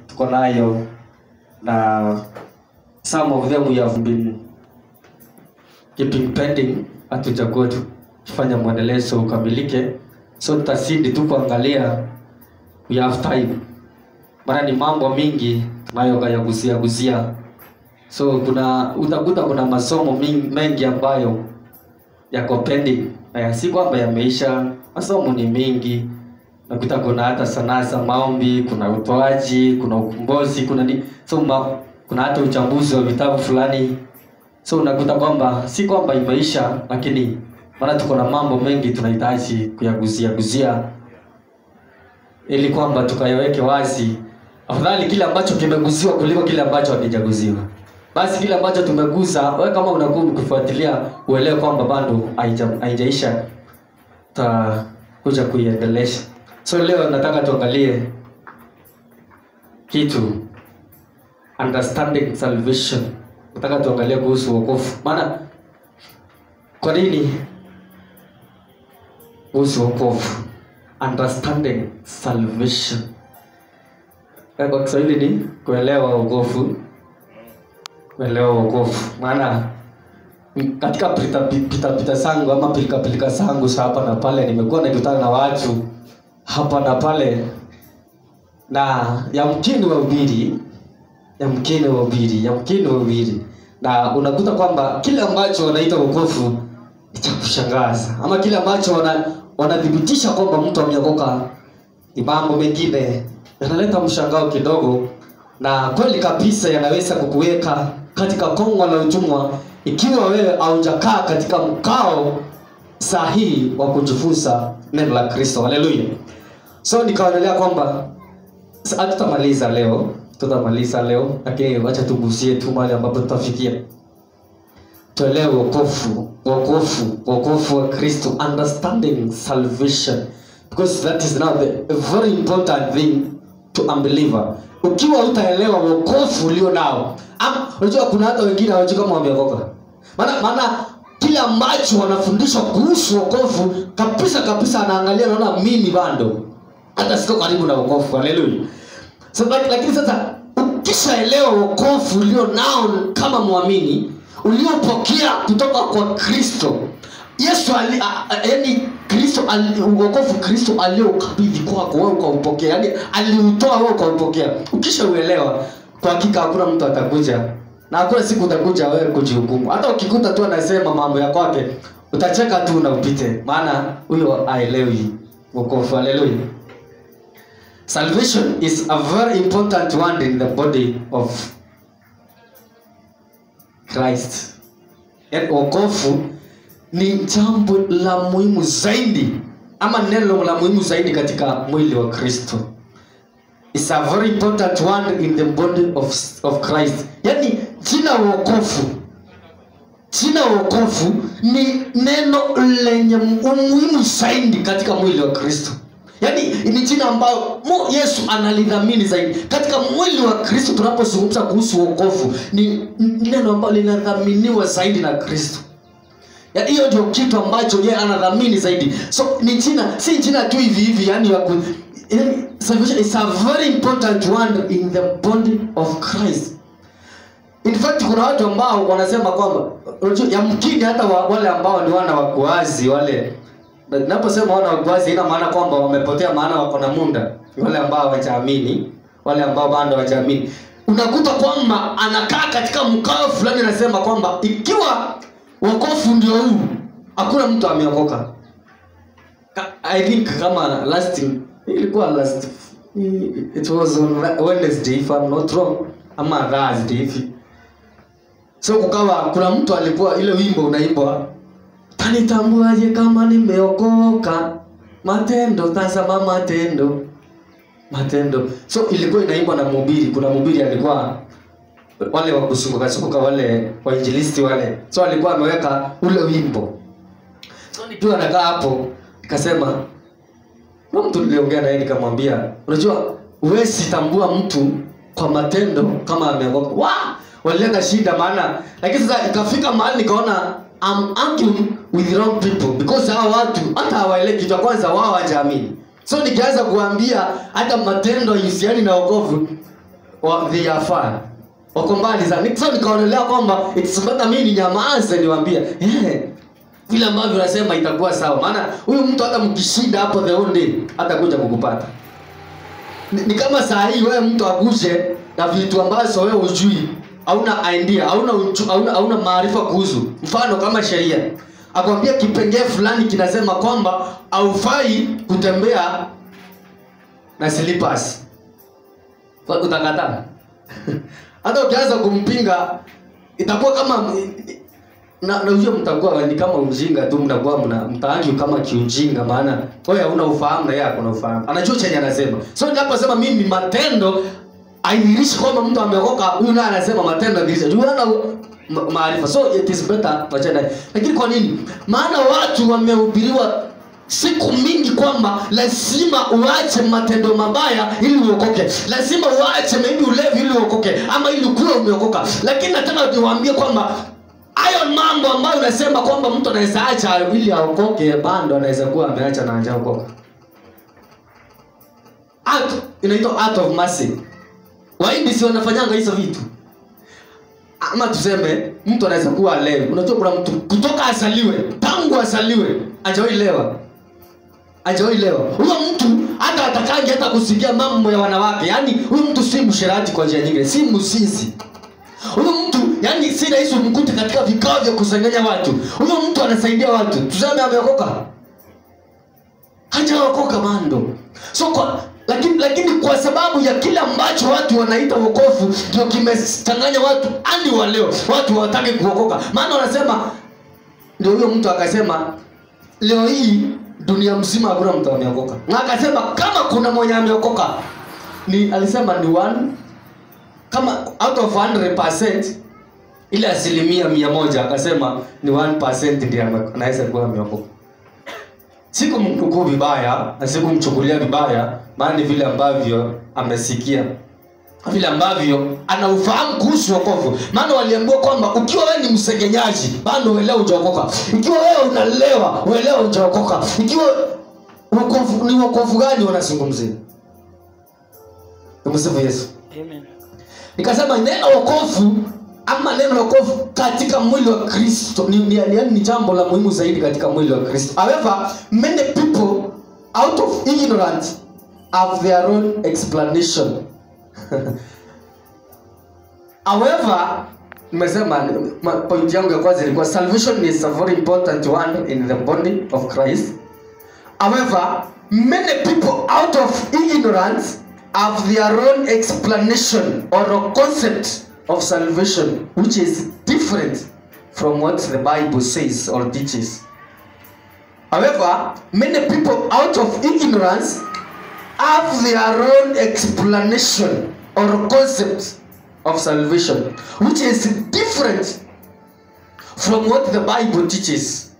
tuko nayo, na some of them we have been keeping pending, hatujakuwa tufanya mwendelezo ukamilike. So tutasidi tu kuangalia, we have time. Maana ni mambo mingi tunayoyagusia. So utakuta kuna masomo mengi ambayo yako pending. Si kwamba yameisha, masomo ni mengi. Nakuta kuna hata sanaa za maombi, kuna utoaji, kuna ukombozi, kuna hata uchambuzi wa vitabu fulani. So unakuta kwamba si kwamba imeisha, lakini maana tuko na mambo mengi tunahitaji kuyagusia ili kwamba tukayaweke wazi. Afadhali kile ambacho kimeguziwa kuliko kile ambacho hakijaguziwa. Basi kile ambacho tumegusa, wewe kama unakuwa ukifuatilia, uelewe kwamba bado haijaisha, tutakuja kuiendelesha. So leo nataka tuangalie kitu, understanding salvation. Nataka tuangalie kuhusu wokovu. Maana kwa nini kuhusu wokovu? Understanding salvation. Kwa Kiswahili ni kuelewa wokovu. Maana katika pita zangu ama pilika zangu hapa na pale, nimekuwa nikutana na watu hapa na pale, na yamkini wahubiri, na unakuta kwamba kile ambacho wanaita wokovu ni cha kushangaza, ama kile ambacho wanadhibitisha kwamba mtu ameokoka ni mambo mengine yanaleta mshangao kidogo, na kweli kabisa yanaweza kukuweka katika kongo la utumwa ikiwa wewe haujakaa katika mkao sahihi wa kujifunza neno la Kristo. Haleluya. So nikaonelea kwamba tutamaliza leo, lakini acha tugusie tu mahali ambapo tutafikia. Tuelewe wokovu wa Kristo, understanding salvation, because that is now a very important thing to unbeliever. Ukiwa utaelewa wokovu ulio nao, unajua kuna hata wengine hawajui kama wameokoka. Maana kile ambacho wanafundishwa kuhusu wokovu kabisa anaangalia, naona mimi bado hata siko karibu na wokovu. Haleluya. So lakini sasa ukishaelewa wokovu ulio nao kama muamini, uliopokea kutoka kwa Kristo Yesu, wokovu Kristo aliokabidhi kwako wewe ukaupokea, yani aliutoa wewe ukaupokea. Ukishauelewa, kwa hakika hakuna mtu atakuja, na hakuna siku utakuja wewe kujihukumu. Hata ukikuta tu anasema mambo ya kwake, utacheka tu na upite, maana huyo haelewi wokovu. Haleluya. Salvation is a very important one in the body of Christ. And wokovu ni jambo la muhimu zaidi, ama neno la muhimu zaidi katika mwili wa Kristo. It's a very important one in the body of Christ. Yani jina wokovu ni neno lenye umuhimu zaidi katika mwili wa Kristo. Yani ni jina ambalo Yesu analidhamini zaidi katika mwili wa Kristo. Tunapozungumza kuhusu wokovu, ni neno ambalo linadhaminiwa zaidi na Kristo. Ya hiyo ndio kitu ambacho yeye anadhamini zaidi. So ni jina, si jina tu hivi, yani salvation is a very important one in the body of Christ. In fact, kuna watu ambao wanasema kwamba yamkini hata wale ambao ni wana wa kuazi, wale ninaposema wana wa kuazi ina maana kwamba wamepotea, maana wako na munda, wale ambao hawajaamini, wale ambao bado hawajaamini. Unakuta kwamba anakaa katika mkao fulani, anasema kwamba ikiwa wokovu ndio huu, hakuna mtu ameokoka. I think kama it was on Wednesday if I'm not wrong, ama Thursday hivi. So kukawa kuna mtu alikuwa ile wimbo unaimbwa, tanitambuaje kama nimeokoka, matendo tazama matendo. So ilikuwa inaimbwa na mhubiri. Kuna mhubiri alikuwa wale wa kusunguka wale wainjilisti wale. So alikuwa ameweka ule wimbo. So nikiwa nakaa hapo nikasema, na mtu niliongea naye nikamwambia, unajua huwezi tambua mtu kwa matendo kama ameokoka. Walileta shida maana, lakini sasa ikafika mahali nikaona I'm arguing with the wrong people, because hao watu hata hawaelewi kitu. Kwanza wao hawajaamini. So nikianza kuambia hata matendo yusiani na wokovu they are far. Wako mbali sana. So nikaonelea kwamba it's better mimi ninyamaze niwaambie. Vile ambavyo nasema itakuwa sawa. Maana huyu mtu hata mkishinda hapo the whole day hata kuja kukupata. Ni kama saa hii wewe mtu agushe na vitu ambazo wewe hujui, hauna idea, hauna maarifa kuhusu. Mfano kama sheria. Akwambia kipengele fulani kinasema kwamba haufai kutembea na slippers. Utakataa. Hata ukianza kumpinga itakuwa kama na hiyo mtakuwa ni kama ujinga tu, mnakuwa mtaangi kama kiujinga, maana wewe hauna ufahamu na yeye hakuna ufahamu. Anajua chenye anasema. So ninaposema mimi matendo haidhirishi kwamba mtu ameokoka, huyu naye anasema matendo haidhirishi. Juu ana maarifa. So it is better wachana. Lakini kwa nini? Maana watu wamehubiriwa siku mingi kwamba lazima uache matendo mabaya ili uokoke. Lazima uache maybe ulevi ili uokoke ama ili kuwa umeokoka. Lakini nataka niwaambie kwamba hayo mambo ambayo unasema kwamba mtu anaweza acha ili aokoke, bado anaweza kuwa ameacha na hajaokoka. Inaitwa act of mercy. Waindi si wanafanyanga hizo vitu. Ama tuseme mtu anaweza kuwa leo. Unajua kuna mtu kutoka asaliwe, tangu asaliwe, hajaoilewa. Huyo mtu hata atakangi hata kusikia mambo ya wanawake. Yaani huyo mtu si msherati kwa njia nyingine, si msisi. Huyo mtu yani si rahisi umkute katika vikao vya kusanganya watu. Huyo mtu anasaidia watu. Tuseme ameokoka. Hajaokoka bado. So lakini kwa sababu ya kile ambacho watu wanaita wokovu ndio kimechanganya watu hadi wa leo. Watu hawataka kuokoka. Maana wanasema ndio huyo mtu akasema leo hii dunia mzima hakuna mtu ameokoka. Na akasema kama kuna mmoja ameokoka alisema ni one, kama out of 100% ile asilimia 100 akasema ni 1% ndiye anaweza kuwa ameokoka. Sikumtukuu vibaya na sikumchukulia vibaya, maana ni vile ambavyo amesikia, vile ambavyo anaufahamu kuhusu wokovu. Maana waliambiwa kwamba ukiwa wewe ni msengenyaji bado uelewa hujaokoka. Ikiwa wewe unalewa uelewa hujaokoka. Ikiwa wokovu ni wokovu gani wanazungumzia? Tumsifu Yesu. Amen. Nikasema neno wokovu ama neno wokovu katika mwili wa Kristo ni jambo la muhimu zaidi katika mwili wa Kristo. However, many people out of ignorance have their own explanation. However, nimesema point yangu ya kwanza ilikuwa salvation is a very important one in the body of Christ. However, many people out of ignorance have their own explanation or a concept of salvation which is different from what the Bible says or teaches. However, many people out of ignorance have their own explanation or concept of salvation which is different from what the Bible teaches.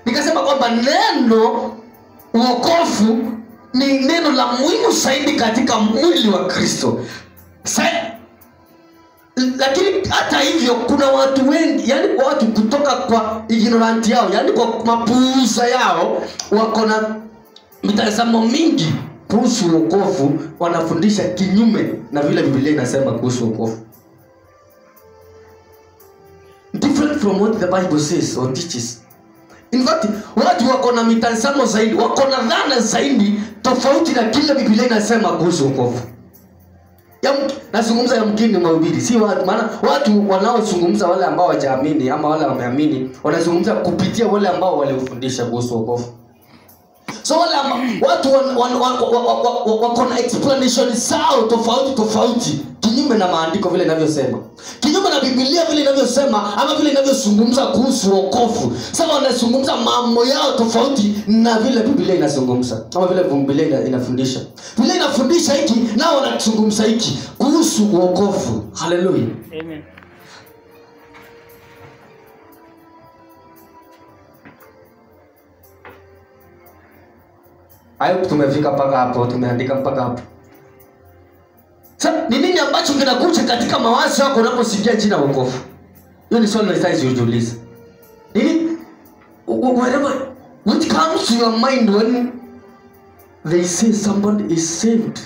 Nikasema kwamba neno wokovu ni neno la muhimu zaidi katika mwili wa Kristo. Lakini hata hivyo kuna watu wengi, yani watu kutoka kwa ignorant yao, yani kwa mapuuza yao, wako na mitazamo mingi kuhusu wokovu, wanafundisha kinyume na vile Biblia inasema kuhusu wokovu. Different from what the Bible says or teaches. In fact, watu wako na mitazamo zaidi, wako na dhana zaidi tofauti na kile Biblia inasema kuhusu wokovu. Nazungumza yamkini mahubiri, si watu, maana watu wanaozungumza wale ambao hawajaamini ama wale wameamini, wanazungumza kupitia wale ambao waliofundisha kuhusu wokovu. So wale watu wako na explanation zao tofauti kinyume na maandiko vile inavyosema, kinyume na Biblia vile inavyosema ama vile inavyozungumza kuhusu wokovu. Sasa wanazungumza mambo yao tofauti na vile Biblia inazungumza ama vile Biblia inafundisha. Vile inafundisha hiki nao wanazungumza hiki kuhusu wokovu. Hallelujah. Amen. Hayo tumefika mpaka hapo, tumeandika mpaka hapo. Sasa ni nini ambacho kinakuja katika mawazo yako unaposikia jina wokovu? Hiyo ni swali unahitaji ujiulize. Nini whatever what comes to your mind they say somebody is saved,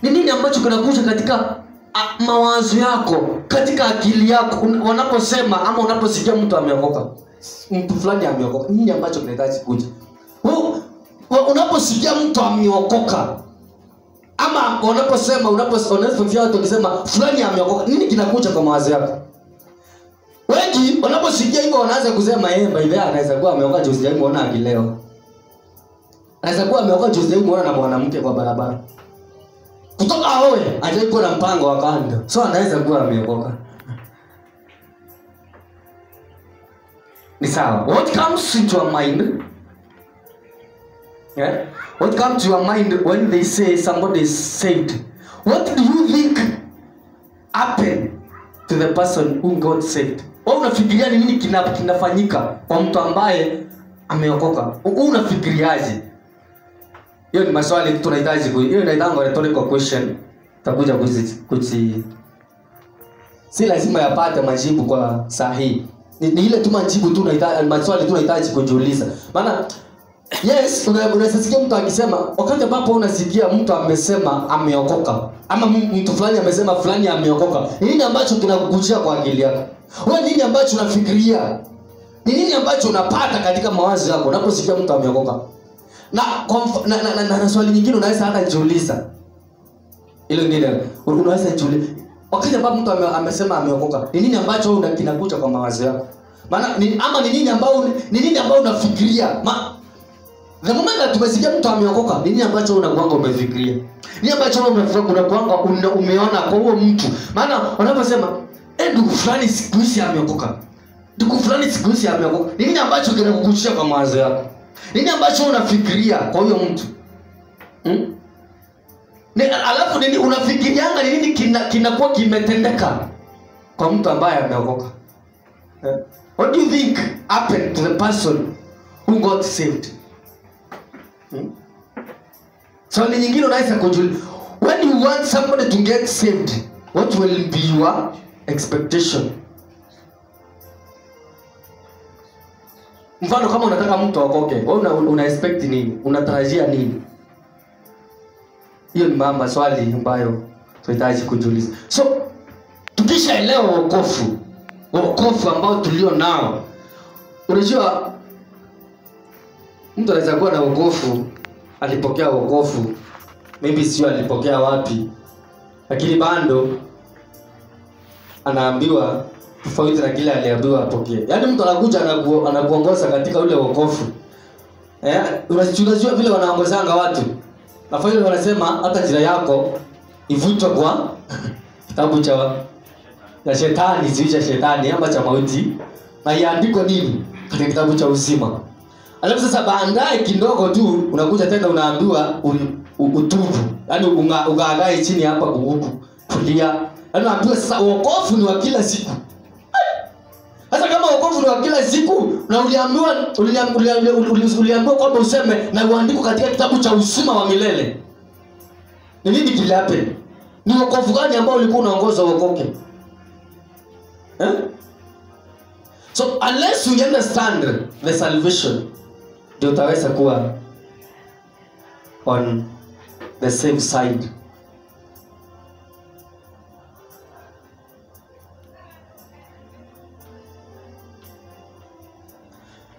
ni nini ambacho kinakuja katika mawazo yako, katika akili yako wanaposema ama unaposikia mtu ameokoka, mtu fulani ameokoka? Nini ambacho kinahitaji kuja? Unaposikia mtu ameokoka ama unaposikia watu wakisema fulani ameokoka, nini kinakuja kwa mawazo yako? Wengi wanaposikia hivyo wanaanza kusema by the way anaweza kuwa ameokoka juzi yake muona akileo. Anaweza kuwa ameokoka juzi yake muona na mwanamke kwa barabara. Kutoka aoe hajaikuwa na mpango wa kando. So anaweza kuwa ameokoka. Ni sawa. What comes into your mind? Yeah? What comes to your mind when they say somebody is saved? What do you think happened to the person who got saved? Wewe unafikiria nini kinafanyika kwa mtu ambaye ameokoka? Unafikiriaje? Hiyo ni maswali tunahitaji hiyo inaitangwa rhetorical question. Takuja si lazima yapate majibu kwa sahihi. Ni ile tu majibu tu tunahitaji, maswali tunahitaji kujiuliza. Maana yes, unasikia mtu akisema, wakati ambapo unasikia mtu amesema ameokoka ama mtu fulani amesema fulani ameokoka, nini ambacho kinakukujia kwa akili yako? Wewe nini ambacho unafikiria? Ni nini ambacho unapata katika mawazo yako unaposikia mtu ameokoka? Na swali nyingine unaweza hata jiuliza. Ile nyingine unaweza jiuliza, wakati ambapo mtu amesema ameokoka, ni nini ambacho kinakuja kwa mawazo yako? Maana ni nini ambao unafikiria? The moment tumesikia mtu ameokoka, nini ambacho unakuanga umefikiria? Nini ambacho unakuanga umeona kwa huo mtu? Maana wanaposema ndugu fulani siku hizi ameokoka, ndugu fulani siku hizi ameokoka, nini ambacho kinakukushia kwa mawazo yako? Nini ambacho unafikiria kwa huyo mtu? Alafu nini unafikirianga nini kinakuwa kimetendeka kwa mtu ambaye ameokoka? What do you think happened to the person who got saved? So ni nyingine unaweza kujiuliza, when you want somebody to get saved, what will be your expectation? Mfano kama unataka mtu aokoke, wewe una expect nini? Unatarajia nini? Hiyo ni maswali ambayo tunahitaji kujiuliza. So tukishaelewa wokovu ambao tulio nao, unajua mtu anaweza kuwa na wokovu, alipokea wokovu, maybe sio alipokea wapi, lakini bado anaambiwa tofauti na kile aliambiwa apokee. Yaani mtu anakuja anakuongoza katika ule wokovu. Unajua vile wanaongozanga watu. Na faili wanasema hata jina yako ivutwe kwa kitabu cha shetani, si cha shetani ama cha mauti, na iandikwe nini katika kitabu cha uzima. Alafu sasa baadaye kidogo tu unakuja tena unaambiwa utubu. Yaani ugaagae chini hapa kuhuku kulia. Yaani unaambiwa sasa wokovu ni wa kila siku. Sasa kama wokovu ni wa kila siku na uliambiwa kwamba useme na uandike katika kitabu cha uzima wa milele, ni nini kiliape? Ni wokovu gani ambao ulikuwa unaongoza wokoke? So unless you understand the salvation, ndio utaweza kuwa on the safe side.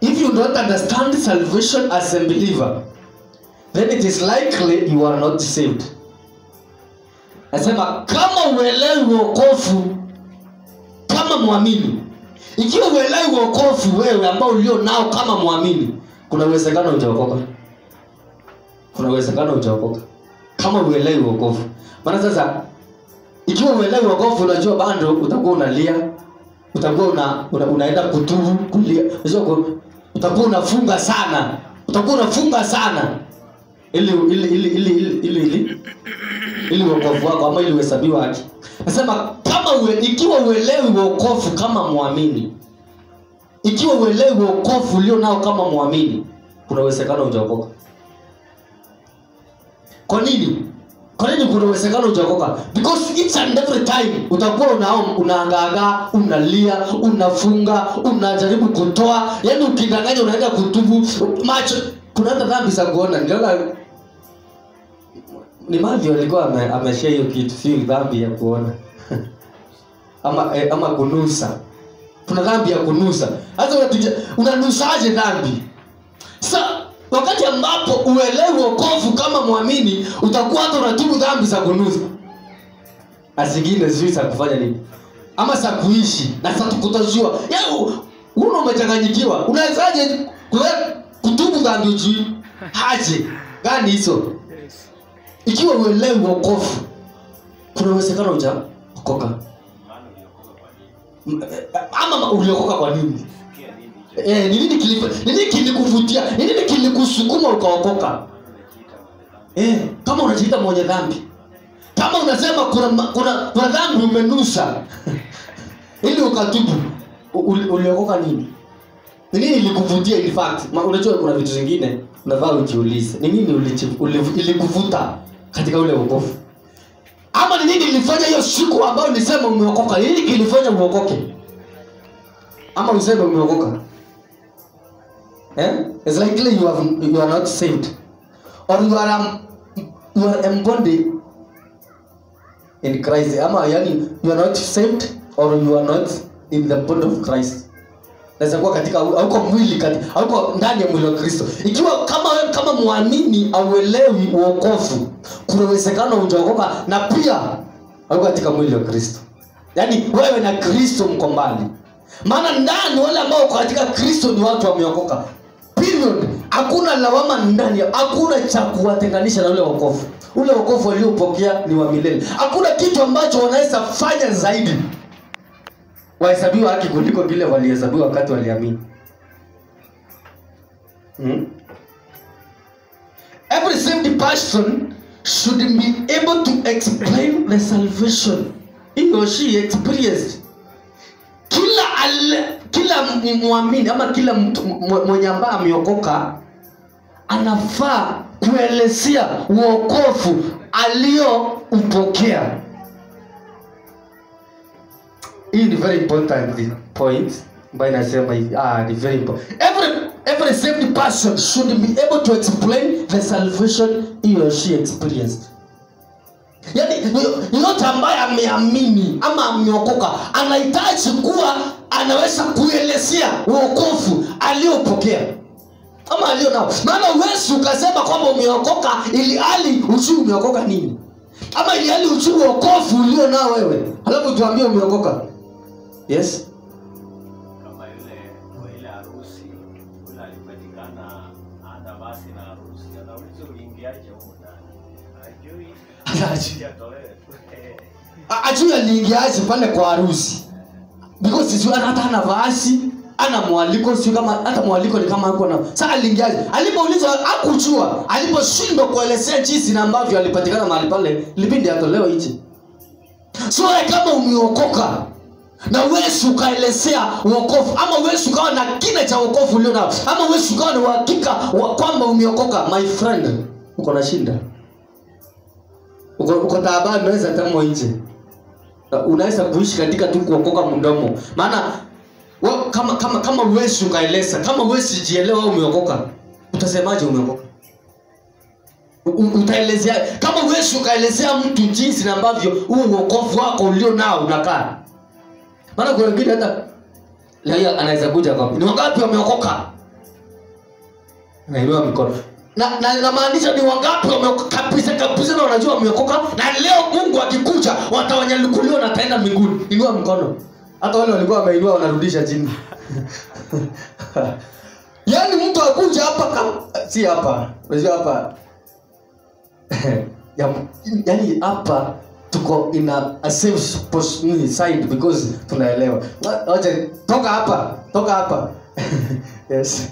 If you don't understand salvation as a believer, then it is likely you are not saved. Nasema kama uelewi wokovu kama muamini, ikiwa uelewi wokovu wewe ambao ulio nao kama muamini, kuna uwezekano hujaokoka. Kuna uwezekano hujaokoka kama uelewi wokovu. Maana sasa ikiwa uelewi wokovu, unajua bado utakuwa unalia, utakuwa unaenda kutubu kulia, utakuwa unafunga sana ili wokovu wako ama ili uhesabiwe haki. Nasema kama ikiwa uelewi wokovu kama muamini, ikiwa uelewi wokovu ulio nao kama muamini, kuna uwezekano hujaokoka. Kwa nini? Kwa nini kuna uwezekano hujaokoka? Because each and every time utakuwa unaangaga, unalia, unafunga, unajaribu kutoa, yaani ukidanganya unaenda kutubu, macho kuna hata dhambi za kuona. Niliona ni Matthew alikuwa ameshare hiyo kitu, si dhambi ya kuona. ama kunusa. Kuna dhambi ya kunusa. Hata unanusaje dhambi? Sasa wakati ambapo uelewe wokovu kama muamini, utakuwa hata unatubu dhambi za kunusa. Asingine zuri za kufanya nini? Ama za kuishi na sasa tukutajua. Yeye umechanganyikiwa. Unawezaje kutubu dhambi ujui? Haje. Gani hizo? Ikiwa uelewe wokovu, kuna uwezekano hujaokoka. Ama uliokoka kwa nini? Nini kilikuvutia? Nini kilikusukuma ukaokoka? Kama unajiita mwenye dhambi. Kama unasema kuna dhambi umenusa ili ukatubu, uliokoka nini? Nini ilikuvutia in fact? Unajua kuna vitu vingine unafaa ujiulize. Nini ilikuvuta katika ule wokovu? Ama ni nini ilifanya hiyo siku ambayo ulisema umeokoka? Nini kilifanya uokoke? Ama useme umeokoka? It's likely you are not saved, or you are embodied in Christ. Ama yani you are not saved, or you are not in the body of Christ. Naweza kuwa katika hauko mwili hauko ndani ya mwili wa Kristo. Ikiwa kama muamini auelewi wokovu, kuna uwezekano hujaokoka na pia hauko katika mwili wa Kristo. Yaani wewe na Kristo mko mbali. Maana ndani wale ambao katika Kristo ni watu wameokoka. Period. Hakuna lawama ndani, hakuna cha kuwatenganisha na ule wokovu. Ule wokovu waliopokea ni wa milele. Hakuna kitu ambacho wanaweza fanya zaidi wahesabiwa haki kuliko vile walihesabiwa wakati waliamini. Every saved person should be able to explain the salvation he or she experienced. Kila muamini ama kila mtu mwenye ambaye ameokoka anafaa kuelezea wokovu alioupokea. Hii ni very important point. By nasema ni very important. Every saved person should be able to explain the salvation he or she experienced. Yaani yote ambaye ameamini ama ameokoka anahitaji kuwa anaweza kuelezea wokovu aliopokea ama alionao. Maana uwezi ukasema kwamba umeokoka ili hali ujui umeokoka nini, ama ili hali ujui wokovu ulionao wewe, alafu tuambie umeokoka. Yes. Kama ile harusi kuna alipatikana ana basi na harusi, anauliza uliingiaje huko ndani? Ajui aliingiaje pale kwa harusi. Because sio hata ana basi, ana mwaliko, sio kama hata mwaliko ni kama hapo na. Sasa aliingiaje? Alipoulizwa hakujua, aliposhindwa kuelezea jinsi na ambavyo alipatikana mahali pale, libindi atolewe nje. So kama umeokoka na wewe ukaelezea wokovu, ama wewe ukawa na kina cha wokovu ulio nao, ama wewe ukawa na uhakika kwamba umeokoka, my friend, uko na shinda. Uko taabani, unaweza tamo nje. Unaweza kuishi katika tu kuokoka mdomo. Maana kama wewe ukaeleza, kama wewe jielewa umeokoka, utasemaje umeokoka? Utaelezea kama wewe ukaelezea mtu jinsi na ambavyo huu wokovu wako ulio nao unakaa. Maana kuna wengine hata leo anaweza kuja kwa ni wangapi wameokoka? Nainua mikono. Na maanisha ni wangapi wameokoka kabisa na wanajua wameokoka, na leo Mungu akikuja watawanyalukuliwa na taenda mbinguni. Inua mkono. Hata wale walikuwa wameinua wanarudisha chini. Yaani mtu akuja hapa si hapa. Unajua hapa. Yaani hapa tuko in a safe side because tunaelewa. Acha toka hapa. Yes.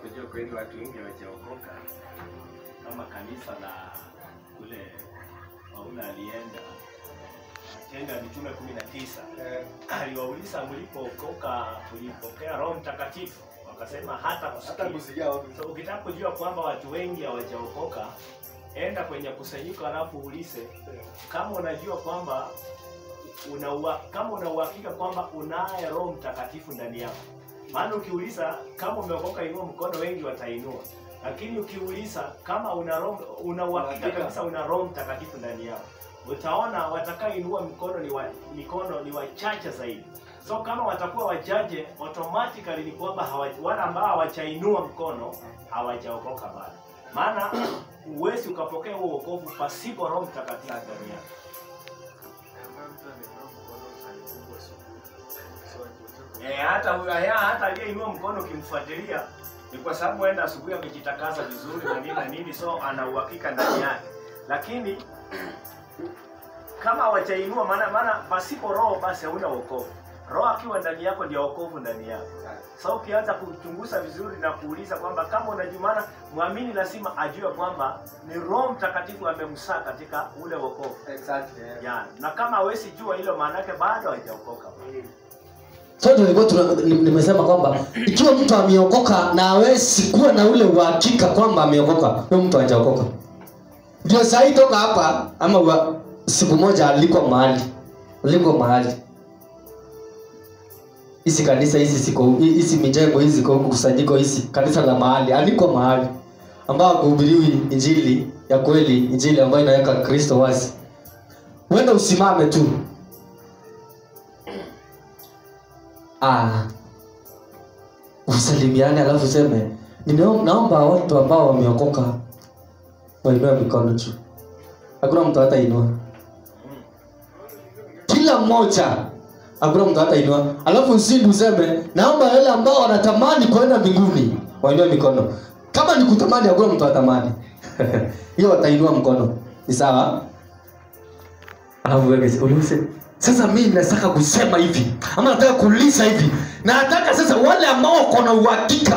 Kujua kweli watu wengi hawajaokoka kama kanisa la kule Paulo alienda Matendo ya Mitume 19. Aliwauliza mlipookoka mlipokea Roho Mtakatifu? Wakasema hata kusikia. So ukitaka kujua kwamba watu wengi hawajaokoka, enda kwenye kusanyiko alafu uulize kama unajua kwamba kama una uhakika kwamba unaye Roho Mtakatifu ndani yako. Maana ukiuliza kama umeokoka inua mkono, wengi watainua. Lakini ukiuliza kama una uhakika kabisa una Roho Mtakatifu ndani yako, utaona watakaoinua mikono ni wachache zaidi. So kama watakuwa wachache, automatically ni kwamba wale ambao hawachainua mkono hawajaokoka bado. Maana uwezi ukapokea huo wokovu pasipo Roho Mtakatifu ndani yako. Hata aliyeinua mkono ukimfuatilia ni kwa sababu aenda asubuhi amejitakasa vizuri na nini so ana uhakika ndani yake. Lakini kama hawajainua maana pasipo Roho basi hauna wokovu. Roho akiwa ndani yako ndio wokovu ndani yako. Sasa ukianza kuchunguza vizuri na kuuliza kwamba kama unajumana, muamini lazima ajue kwamba ni Roho Mtakatifu amemsaa katika ule wokovu. Exactly. Yeah. Na kama hawezi jua hilo maana yake bado hajaokoka. So nimesema kwamba ikiwa mtu ameokoka na hawezi kuwa na ule uhakika kwamba ameokoka, huyo mtu hajaokoka. Ndio sasa toka hapa ama siku moja alikuwa mahali. Hizi kanisa hizi mijengo hizi kwa kusanyiko hizi kanisa la mahali, alikuwa mahali ambao kuhubiriwi injili ya kweli, injili ambayo inaweka Kristo wazi. Wewe usimame tu. Usalimiane alafu useme naomba watu ambao wameokoka wainue mikono juu. Hakuna mtu hata inua. Kila mmoja hakuna mtu hata inua. Alafu usindi useme naomba wale ambao wanatamani kwenda mbinguni wainue mikono. Kama ni kutamani hakuna mtu atamani. Hiyo watainua mkono. Ni sawa? Alafu wewe ulize, sasa mimi nataka kusema hivi ama nataka kuuliza hivi. Na nataka sasa wale ambao wako na uhakika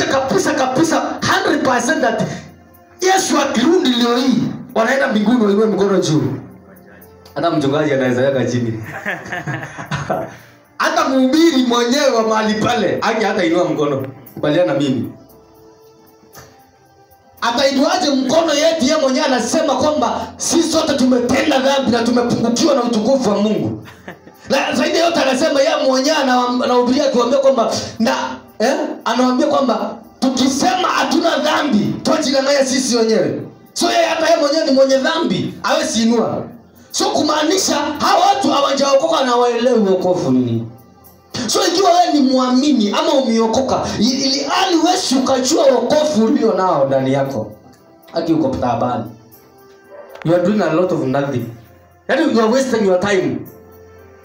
kabisa 100% that Yesu akirudi leo hii wanaenda mbinguni wainue mkono juu. Hata mchungaji anaweza weka chini. Hata mhubiri mwenyewe wa mahali pale hata inua mkono. Kubaliana mimi. Atainuaje mkono yetu yeye mwenyewe anasema kwamba sisi sote tumetenda dhambi na tumepungukiwa na utukufu wa Mungu. Na zaidi yote anasema yeye mwenyewe anahubiria akiwaambia kwamba anawaambia kwamba tukisema hatuna dhambi twajidanganya sisi wenyewe. So yeye hata yeye mwenyewe ni mwenye dhambi, hawezi inua. So kumaanisha hawa watu hawajaokoka na waelewi wokovu nini. So ikiwa wewe ni muamini ama umeokoka, ili wewe ukajua wokovu ulio nao ndani yako, haki uko taabani. You are doing a lot of nothing. Yaani you are wasting your time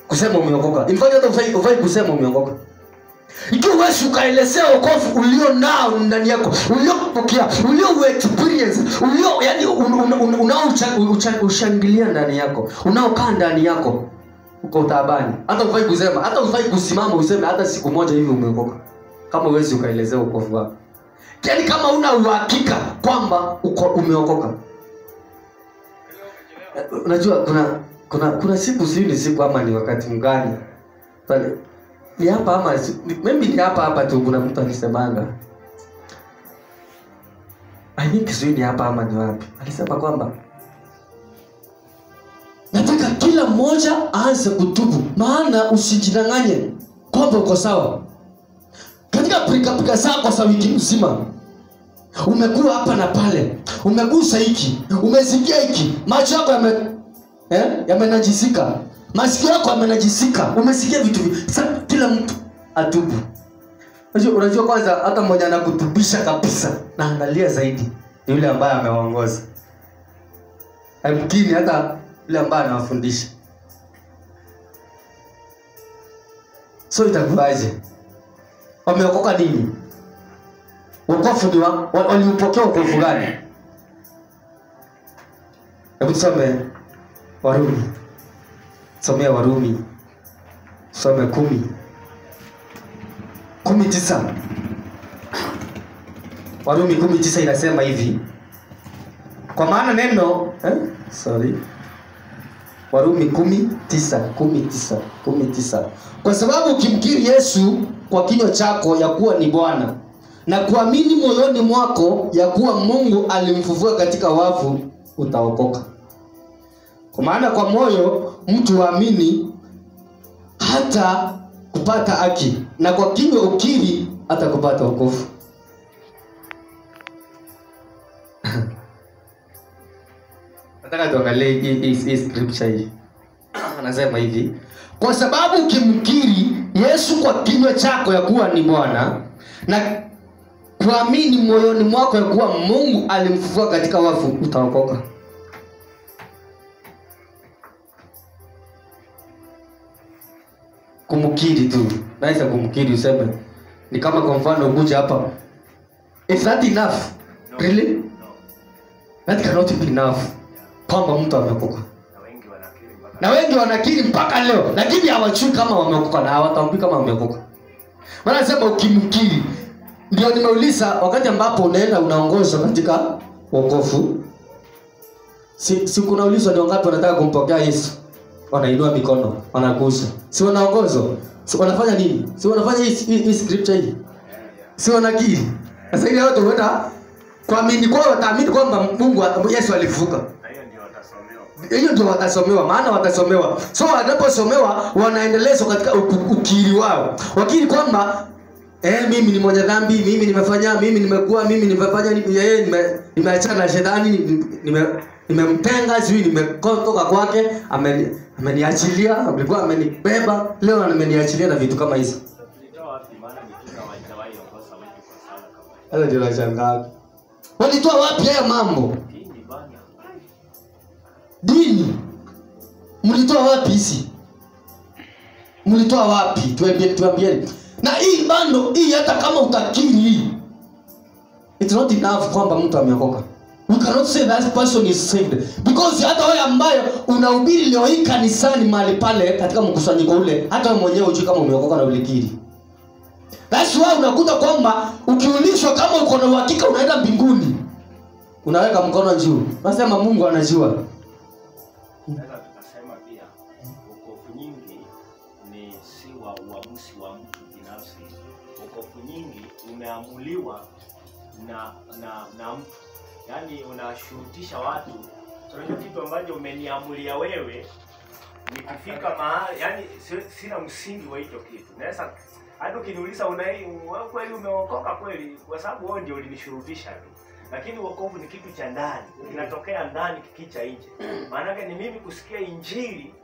kusema umeokoka. In fact hata ufai kusema umeokoka. Ikiwa wewe ukaelezea wokovu ulio nao ndani yako, uliopokea, experience, yani unaoshangilia ndani yako, unaokaa ndani yako, uko taabani. Hata ufai kusema, hata ufai kusimama useme hata siku moja hivi umeokoka. Kama wewe ukaelezea wokovu wako. Yaani kama una uhakika kwamba umeokoka. Unajua kuna siku siku ama ni wakati mgani pale ni hapa ama maybe ni hapa tu kuna mtu alisemanga, I think sio ni hapa ama ni wapi, alisema kwamba nataka kila mmoja aanze kutubu, maana usijidanganye kwamba uko sawa. Katika pilika zako za wiki mzima umekuwa hapa na pale, umegusa hiki, umesikia hiki, macho yako yamenajisika, masikio yako yamenajisika, umesikia vitu vingi. Sasa kila mtu atubu. Unajua kwanza hata mmoja anakutubisha kabisa na angalia zaidi yule ambaye amewaongoza. Haimkini hata yule ambaye anawafundisha. So itakuwaje? Wameokoka nini? Wokovu ni waliupokea wokovu gani? Hebu tusome Warumi. Somea Warumi. Some 10:9. Warumi 10:9 inasema hivi. Kwa maana neno Warumi 10:9. Kwa sababu ukimkiri Yesu kwa kinywa chako ya kuwa ni Bwana na kuamini moyoni mwako ya kuwa Mungu alimfufua katika wafu, utaokoka. Kwa maana kwa moyo mtu huamini hata kupata haki, na kwa kinywa ukiri hata kupata wokovu. Nataka tuangalie hii scripture hii. Anasema hivi, kwa sababu ukimkiri Yesu kwa kinywa chako ya kuwa ni Bwana na kuamini moyoni mwako ya kuwa Mungu alimfufua katika wafu, utaokoka. Kumkiri tu. Naweza kumkiri useme. Ni kama kwa mfano ukuja hapa. Is that enough? No. Really? No. That cannot be enough. Kwamba mtu ameokoka. Na wengi wanakiri mpaka leo, lakini hawajui kama wameokoka na hawatambui kama wameokoka. Maana nasema ukimkiri. Ndio nimeuliza wakati ambapo unaenda unaongozwa katika wokovu. Si kunaulizwa ni wangapi wanataka kumpokea Yesu? Wanainua mikono, wanagusa. Si wanaongozwa? Si wanafanya nini? Si wanafanya hii scripture hii? Si wanakiri? Sasa ile watu huenda kuamini kwao, wataamini kwamba Mungu Yesu alifufuka. Hiyo ndio watasomewa, maana watasomewa. So wanaposomewa wanaendelezwa katika ukiri wao. Wakiri kwamba mimi ni mwenye dhambi, mimi nimefanya, mimi nimekuwa, mimi nimefanya, nimeachana na shetani, nimemtenga, sijui nimetoka kwake, ameniachilia, alikuwa amenibeba, leo ameniachilia na vitu kama hizo. Hayo ndio nashangaa. Walitoa wapi haya mambo? Dini. Mlitoa wapi hizi? Mlitoa wapi? Tuambieni. Na hii bando hii hata kama utakiri hii, it's not enough kwamba mtu ameokoka. We cannot say that person is saved because hata wewe ambaye unahubiri leo hii kanisani mahali pale katika mkusanyiko ule, hata wewe mwenyewe hujui kama umeokoka na ulikiri. That's why unakuta kwamba ukiulizwa kama uko na uhakika unaenda mbinguni, unaweka mkono juu. Unasema Mungu anajua. Naweza tukasema pia wokovu nyingi ni si wa uamuzi wa mtu binafsi. Wokovu nyingi umeamuliwa na mtu. Yaani unashurutisha watu. Sio kitu ambacho umeniamulia wewe. Nikifika mahali, yani sina msingi wa hicho kitu. Naweza hata ukiniuliza kweli umeokoka kweli, kwa sababu wewe ndio ulinishurutisha tu. Lakini wokovu ni kitu cha ndani, kinatokea ndani kikicha nje. Maana yake ni mimi kusikia injili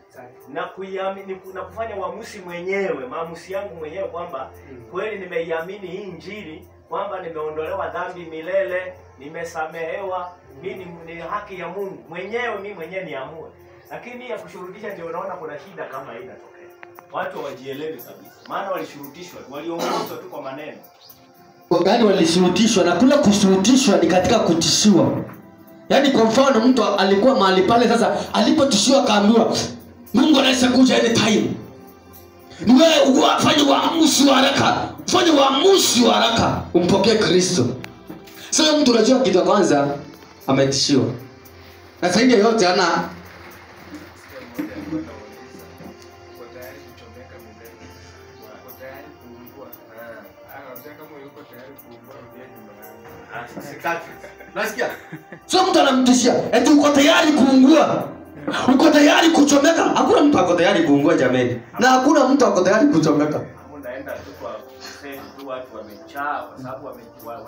na kuiamini na kufanya uamuzi mwenyewe, maamuzi yangu mwenyewe kwamba kweli nimeiamini hii injili, kwamba nimeondolewa dhambi milele, nimesamehewa, mimi ni haki ya Mungu. Mimi mwenyewe niamue. Lakini ya kushurudisha ndio unaona kuna shida kama hii inatokea. Watu hawajielewi kabisa. Maana walishurutishwa, waliongozwa tu kwa maneno. Wagani walishurutishwa, na kula kushurutishwa ni katika kutishiwa. Yaani kwa mfano mtu alikuwa mahali pale, sasa alipotishiwa kaambiwa Mungu anaweza kuja anytime. Ni wewe ufanye uamuzi wa haraka. Fanye uamuzi wa haraka umpokee Kristo. Sasa mtu unajua kitu cha kwanza ametishiwa. Na zaidi yote ana nasikia. So mtu anamtishia, eti uko tayari kuungua. Uko tayari kuchomeka. Hakuna mtu ako tayari kuungua jameni. Na hakuna mtu ako tayari kuchomeka. Unaenda tu kwa kusema tu watu wamechaa kwa sababu wamekuwa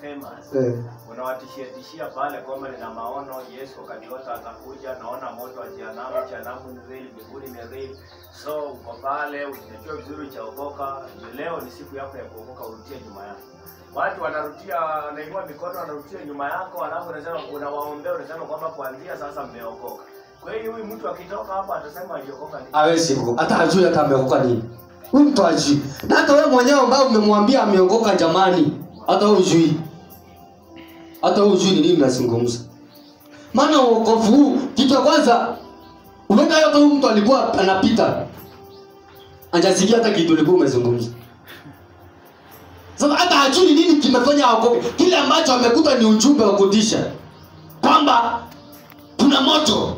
famous. Unawatishia pale kwamba nina maono, Yesu akaniota atakuja, naona moto wa jehanamu ni real, mbinguni ni real. So uko pale unajua vizuri chaokoka, leo ni siku yako ya kuokoka, urutie nyuma yako. Watu wanarutia, wanainua mikono wanarutia nyuma yako, alafu unasema unawaombea, unasema kwamba kuanzia sasa mmeokoka. Kwa hiyo huyu mtu akitoka hapa atasema aliokoka nini? Hawezi kuokoka. Hata hajui hata ameokoka nini. Huyu mtu hajui. Na hata wewe mwenyewe ambaye umemwambia ameokoka jamani, hata wewe hujui. Hata wewe hujui ni nini unazungumza. Maana wokovu huu kitu cha kwanza unaenda yote huyu mtu alikuwa anapita. Anjasikia hata kitu ulikuwa umezungumza. Sasa hata hajui nini kimefanya aokoke. Kile ambacho amekuta ni ujumbe wa kutisha. Kwamba kuna moto.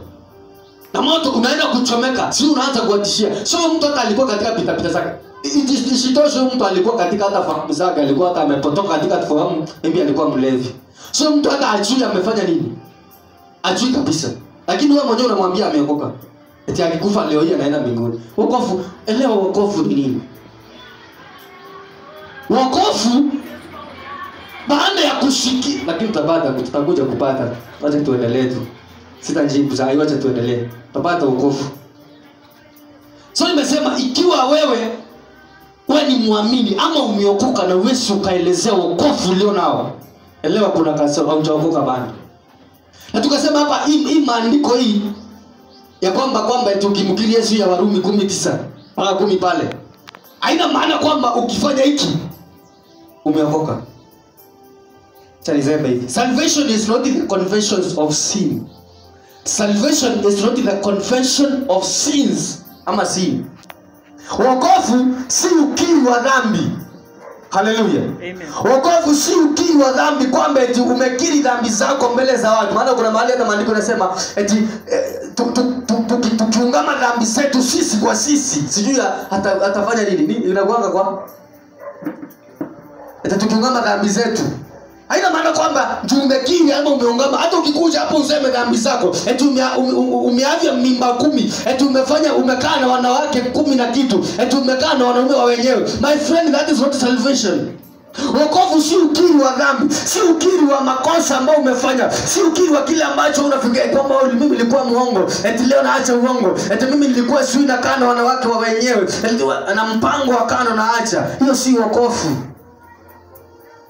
Na moto unaenda kuchomeka, si unaanza kuatishia. Sio mtu hata alikuwa katika pita zake. Isitoshe mtu alikuwa katika hata fahamu zake, alikuwa hata amepotoka katika fahamu, hivi alikuwa mlevi. Sio mtu hata ajui amefanya nini. Ajui kabisa. Lakini wewe mwenyewe unamwambia ameokoka. Eti alikufa leo hii anaenda mbinguni. Wokovu, elewa wokovu ni nini? Wokovu baada ya kushiki, lakini tutakuja kupata. Wacha tuendelee tu. Sitajibu sasa, acha tuendelee. Tapata wokovu. So nimesema ikiwa wewe ni muamini ama umeokoka na wewe ukaelezea wokovu ulio nao, elewa kuna kasoro haujaokoka bado. Na tukasema hapa hii maandiko hii ya kwamba tukimkiri Yesu ya Warumi 19 mpaka 10 pale, haina maana kwamba ukifanya hiki umeokoka. Chalisema hivi, salvation is not the confession of sin. Salvation is not the confession of sins ama sin. Wokovu si ukiri wa dhambi. Hallelujah. Amen. Wokovu si ukiri wa dhambi kwamba eti umekiri dhambi zako mbele za watu. Maana kuna mahali hata maandiko yanasema eti tukiungama dhambi zetu sisi kwa sisi, sijui atafanya nini? Inakuanga kwa eti tukiungama dhambi zetu. Haina maana kwamba umekiri ama umeungama. Hata ukikuja hapo useme dhambi zako, eti umeavya mimba 10, eti umekaa na wanawake 10 na kitu, eti umekaa na wanaume wa wenyewe. My friend, that is not salvation. Wokovu si ukiri wa dhambi, si ukiri wa makosa ambayo umefanya, si ukiri wa kile ambacho unafikiria kwamba mimi nilikuwa muongo, eti leo naacha uongo, eti mimi nilikuwa sui na kana wanawake wa wenyewe, eti na mpango wa kana naacha. Hiyo si wokovu.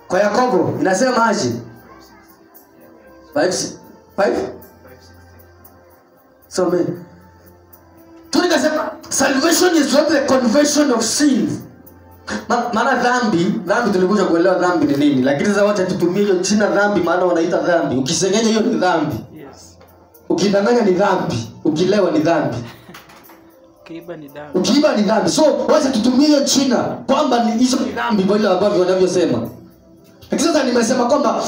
Kwa Yakobo inasema aje? 5 so me tunikasema salvation is not the confession of sins. Maana dhambi tulikuja kuelewa dhambi ni nini, lakini sasa wacha tutumie hiyo jina dhambi, maana wanaita dhambi. Ukisengenya hiyo ni dhambi. Yes. Ukidanganya ni dhambi, ukilewa ni dhambi. Ukiiba ni dhambi. So wacha tutumie hiyo jina kwamba hizo ni dhambi vile ambavyo wanavyosema. Sasa nimesema kwamba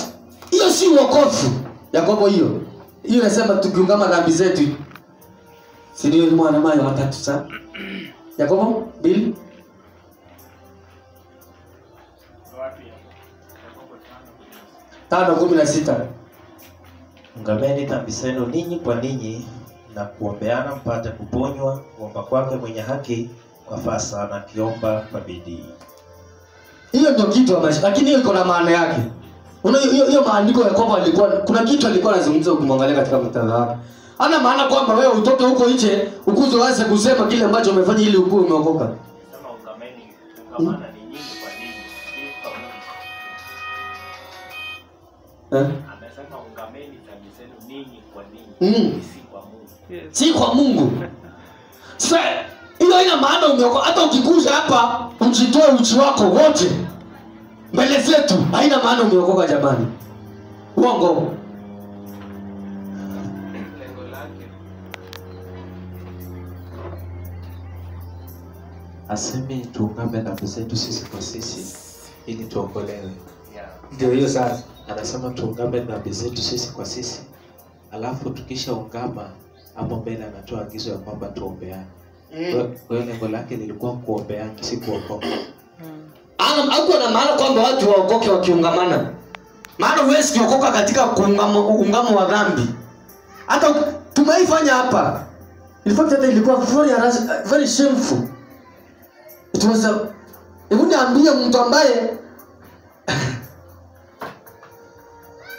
hiyo si wokovu. Yakobo hiyo inasema tukiungama dhambi zetu. Si ndio mwana mayo watatu sana? Yakobo 2 5:16. Ungameni dhambi zenu ninyi kwa ninyi na kuombeana mpate kuponywa. Kuomba kwake mwenye haki kwafaa sana, kiomba kwa bidii. Hiyo ndio kitu ambacho, lakini hiyo iko na maana yake. Hiyo maandiko ya kwamba kuna kitu alikuwa anazungumza ukimwangalia katika mtandao wake. Ana maana kwamba wewe utoke huko nje ukuze waanze kusema kile ambacho umefanya ili ukue umeokoka. Sema ungameni, ungamana ni nyinyi kwa ninyi, si kwa Mungu. Amesema ungameni dhambi zenu ninyi kwa ninyi, si kwa Mungu. Yes. Si kwa Mungu. Sasa hiyo ina maana umeokoka. Hata ukikuja hapa ujitoe uchi wako wote mbele zetu, haina maana umeokoka jamani. Uongo. Lengo lake aseme tuungame dhambi zetu sisi kwa sisi ili tuokolewe. Ndio hiyo sasa. Anasema tuungame dhambi zetu sisi kwa sisi. Alafu tukishaungama hapo mbele anatoa agizo ya kwamba tuombeane. Kwa hiyo lengo lake lilikuwa kuombeana, si kuokoka. Hakuwa na maana kwamba watu waokoke wakiungamana. Maana huwezi kuokoka katika ungamo wa dhambi. Hata tumeifanya hapa. In fact hata ilikuwa very shameful. It was niambie mtu ambaye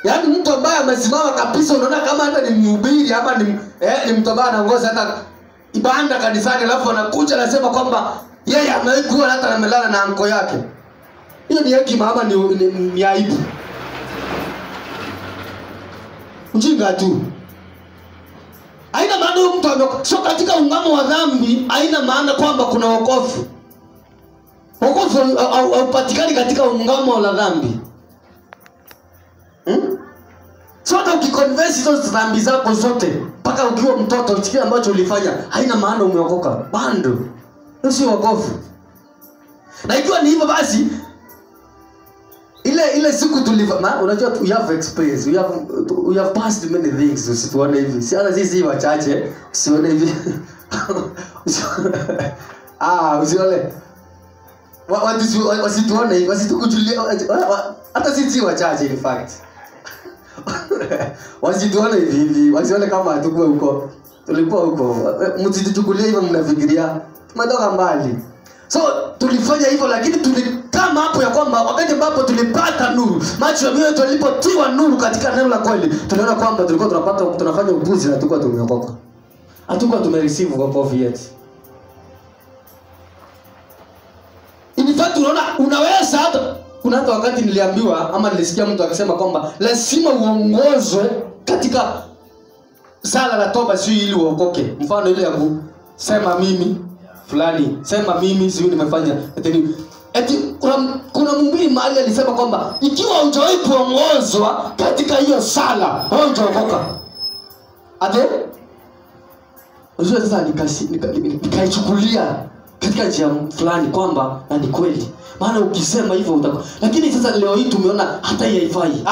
yaani mtu ambaye amesimama kabisa, unaona kama hata ni mhubiri ama ni mtu ambaye anaongoza hata ibada kanisani, alafu anakuja anasema yeye amekuwa hata amelala na anko yake. Hiyo ni hekima ama ni aibu? Ujinga tu. Haina maana mtu sio katika ungamo wa dhambi, haina maana kwamba kuna wokovu. Wokovu haupatikani katika ungamo wa dhambi. So hata ukiconfess hizo dhambi zako zote mpaka ukiwa mtoto kile ambacho ulifanya, haina maana umeokoka bado. Hiyo si wokovu. Na ikiwa ni hivyo basi ile siku unajua we have experience, we have passed many things. Usituone hivi. Si hata sisi wachache, usione hivi. Usione. Wasituone hivi, wasitukujulia hata sisi wachache in fact. Wasituone hivi, wasione kama hatukuwa huko. Tulikuwa huko. Msituchukulie hivyo mnafikiria. Tumetoka mbali. So tulifanya hivyo, lakini kama hapo ya kwamba wakati ambapo tulipata nuru, macho ya mioyo yetu yalipotiwa nuru katika neno la kweli, tunaona kwamba tulikuwa tunafanya upuzi na tulikuwa tumeokoka. Hatukuwa tumereceive wokovu yet. In fact unaweza hata kuna hata wakati niliambiwa ama nilisikia mtu akisema kwamba lazima uongozwe katika sala la toba sio ili uokoke. Mfano ile ya kusema mimi fulani, sema mimi sio nimefanya eti kuna mhubiri mahali alisema kwamba ikiwa hujawahi kuongozwa katika hiyo sala, wewe hujaokoka. Ate unajua sasa nikaichukulia katika njia fulani kwamba ni kweli. Maana ukisema hivyo utakuwa. Lakini sasa leo hii tumeona hata hii haifai.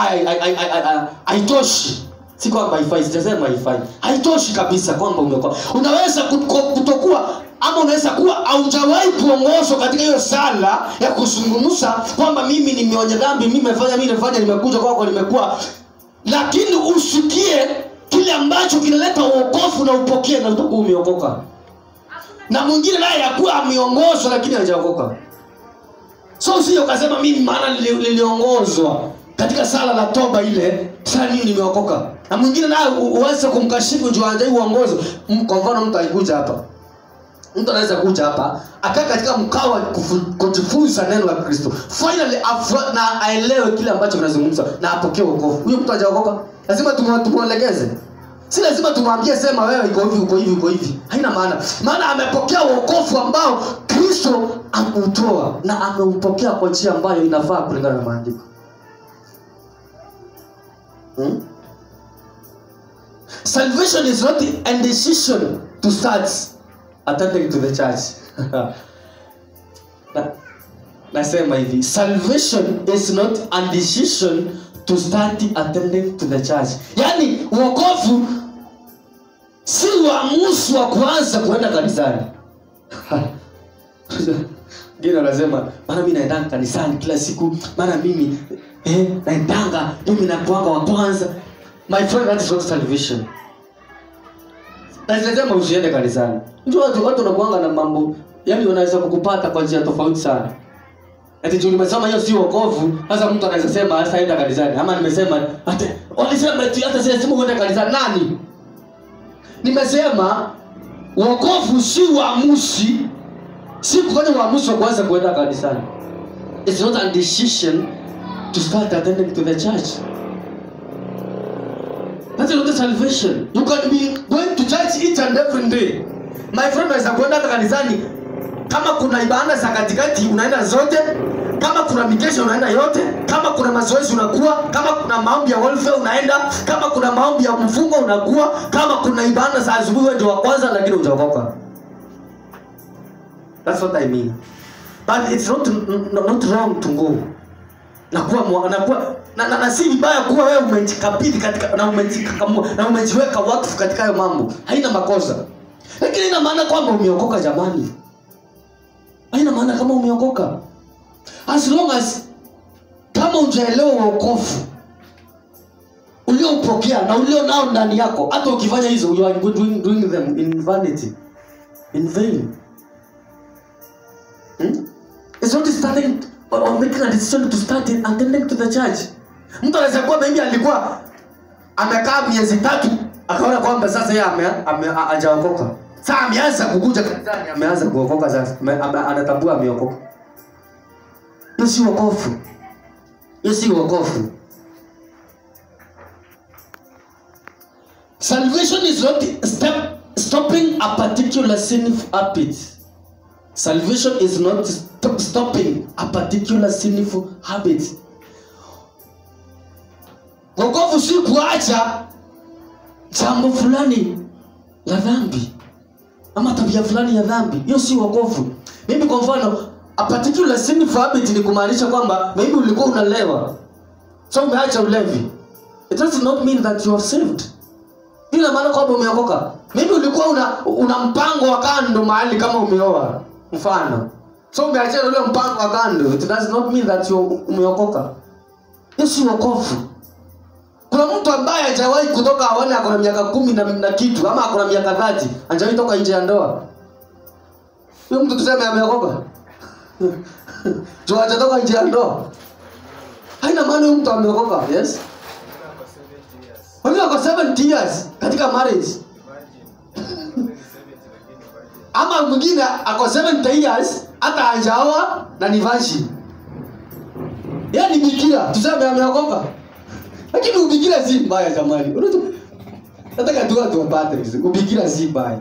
Haitoshi. Si kwamba haifai, sijasema haifai. Haitoshi kabisa kwamba umeokoka. Unaweza kutokuwa ama unaweza kuwa haujawahi kuongozwa katika hiyo sala ya kuzungumza kwamba mimi nimeonja dhambi, mimi nimefanya nimekuja kwako nimekuwa, lakini usikie kile ambacho kinaleta wokovu na upokee na utakuwa umeokoka. Na mwingine naye yakuwa ameongozwa lakini hajaokoka. So sio ukasema mimi maana niliongozwa katika sala la toba ile, sasa mimi nimeokoka. Na mwingine naye uweze kumkashifu njoo aje uongozo. Kwa mfano mtu alikuja hapa. Mtu anaweza kuja hapa akaa katika mkao wa kujifunza neno la Kristo. Finally na aelewe kile ambacho kinazungumzwa na apokee wokovu. Huyo mtu hajaokoka. Lazima tumuelekeze. Si lazima tumwambie sema wewe iko hivi. Haina maana. Maana amepokea wokovu ambao Kristo ameutoa na ameupokea kwa njia ambayo inafaa kulingana na maandiko. Salvation is not a decision to start attending to the church. Nasema hivi, salvation is not a decision to start attending to the church. Yani wokovu si uamuzi wa kuanza kwenda kanisani. Ndio anasema, maana mimi naenda kanisani kila siku, maana mimi naendanga, mimi nakuanga wa kwanza. My friend, that is not salvation. Lazima usiende kanisani. Ndio watu wanakuanga na mambo, yani wanaweza kukupata kwa njia tofauti sana. Ati nimesema hiyo si wokovu, sasa mtu anaweza sema sasa aenda kanisani. Ama nimesema hata walisema hata sisi uende kanisani nani? Nimesema wokovu si uamuzi, si kufanya uamuzi wa kuanza kwenda kanisani. It's not a decision to start attending to the church. That's not the salvation. You can be going to church each and every day. My friend, unaweza kwenda kanisani kama kuna ibada za katikati unaenda zote, kama kuna mikesha unaenda yote, kama kuna mazoezi unakuwa, kama kuna maombi ya welfare unaenda, kama kuna maombi ya mfungo unakuwa, kama kuna ibada za asubuhi wewe ndio wa kwanza lakini hujaokoka. That's what I mean. But it's not wrong to go. Na si vibaya kuwa wewe umejikabidhi katika na umejiweka wakfu katika hayo mambo. Haina makosa. Lakini ina maana kwamba umeokoka jamani. Haina maana kama umeokoka. As long as kama hujaelewa wokovu uliopokea na ulio nao ndani yako, hata ukifanya hizo you are doing them in vanity, in vain. It's not starting or making a decision to start attending to the church. Mtu anaweza kuwa maybe alikuwa amekaa miezi 3 akaona kwamba sasa yeye hajaokoka. Sasa ameanza kukuja kanisani, ameanza kuokoka sasa. Anatambua ameokoka. Hiyo si wokovu. Hiyo si wokovu. Salvation is not stopping a particular sinful habit. Salvation is not stopping a particular sinful habit. Wokovu si kuacha jambo fulani la dhambi ama tabia fulani ya dhambi. Hiyo si wokovu. Mimi kwa mfano, a particular sinful habit ni kumaanisha kwamba maybe ulikuwa unalewa, so umeacha ulevi. It does not mean that you are saved. Ila maana kwamba umeokoka. Maybe ulikuwa una mpango wa kando mahali kama umeoa, mfano. So umeacha ule mpango wa kando. It does not mean that you umeokoka. Hiyo si wokovu. Kuna mtu ambaye hajawahi kutoka aone akona miaka 10 na kitu ama akona miaka 30, hajawahi toka nje ya ndoa. Huyo mtu tuseme ameokoka? Jo hajatoka nje ya ndoa. Haina maana mtu ameokoka. Yes. Wale wako 70 years katika marriage. Ama mwingine ako 70 years hata hajaoa na ni virgin. Yaani bikira, tuseme ameokoka. Lakini ubikira si mbaya jamani. Unajua nataka tu wapate ubikira si mbaya.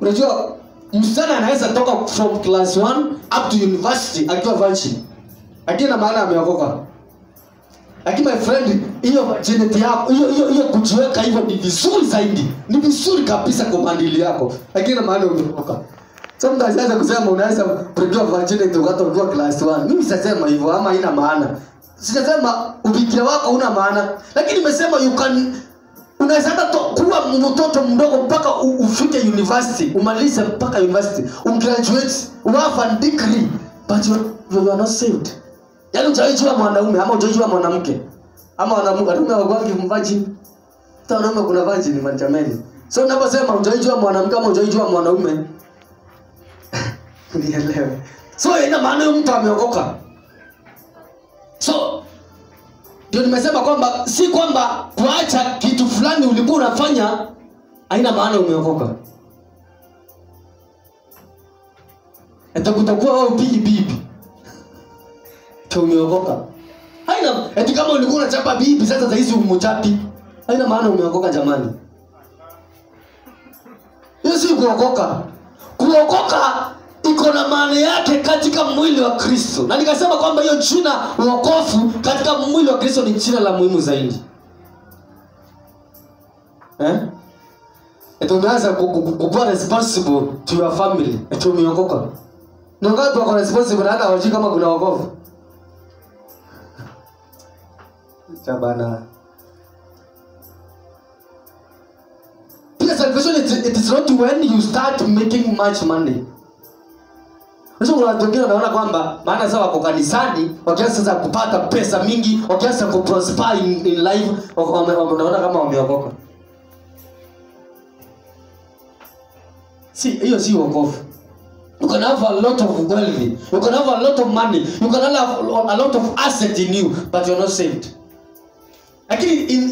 Unajua msichana anaweza toka from class 1 up to university akiwa virgin. Lakini na maana ameokoka. Lakini my friend, hiyo virginity yako, hiyo kujiweka hivyo ni vizuri zaidi. Ni vizuri kabisa kwa maadili yako. Lakini na maana umeokoka. Sometimes naweza kusema unaweza kujua virginity ukatoka class 1. Mimi sisema hivyo ama haina maana. Sijasema ubikira wako una maana, lakini nimesema unaweza hata kuwa mtoto mdogo mpaka ufike university, umalize mpaka university, graduate, have a degree, but you are not saved. Yaani unajua mwanaume ama unajua mwanamke. Ama wanaume wagongi mvaji. Hata wanaume kuna vaji ni majameni. So unaposema unajua mwanamke ama unajua mwanaume. Unielewe. So ina maana mtu ameokoka. So ndio nimesema kwamba si kwamba kuacha kitu fulani ulikuwa unafanya haina maana umeokoka. Kutakuwa wewe upigi bibi. Umeokoka. Haina eti kama ulikuwa unachapa bibi sasa hizi umchapi. Haina maana umeokoka jamani. Hiyo si kuokoka. Kuokoka iko na maana yake katika mwili wa Kristo. Na nikasema kwamba hiyo jina wokovu katika mwili wa Kristo ni jina la muhimu zaidi. Eti unaanza kuwa responsible to your family. Eti umeokoka. Na ngapi wako responsible hata hawajui kama kuna wokovu? Chabana. Because salvation it is not when you start making much money. Sasa watu wengine wanaona kwamba maana sasa wako kanisani, wakianza sasa kupata pesa mingi, wakianza kuprosper in life, wanaona kama wameokoka. Hiyo si wokovu. You can have a lot of wealth, you can have a lot of money, you can have a lot of asset in you, but you're not saved. Lakini in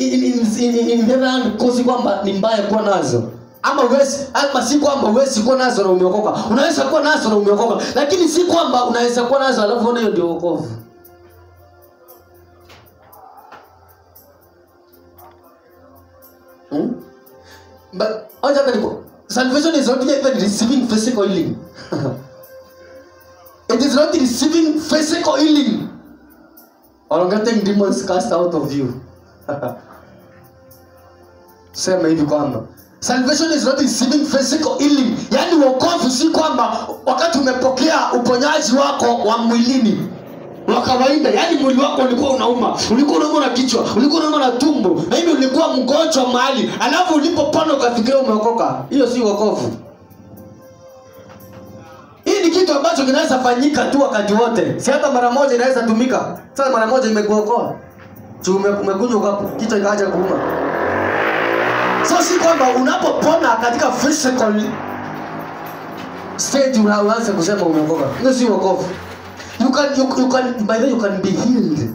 the end kosi kwamba ni mbaya kuwa nazo. Ama si kwamba uwezi kuwa nazo na umeokoka. Unaweza kuwa nazo na umeokoka, lakini si kwamba unaweza kuwa nazo alafu uone hiyo ndio wokovu. But salvation is not even receiving physical healing. It is not receiving physical healing or getting demons cast out of you. Sema hivi kwamba salvation is not receiving physical healing. Yaani wokovu si kwamba wakati umepokea uponyaji wako wa mwilini wa kawaida, yaani mwili wako ulikuwa unauma na kichwa, ulikuwa unauma na tumbo, na hivi ulikuwa mgonjwa mahali, alafu ulipopona ukafikiria umeokoka. Hiyo si wokovu. Hii ni kitu ambacho kinaweza fanyika tu wakati wote. Si hata mara moja inaweza tumika. Sasa mara moja imekuokoa. Umekuja kwa kichwa ikaacha kuuma. So si kwamba unapopona katika physical state unaanza kusema umeokoka. Hiyo si wokovu. You can by the way you can be healed.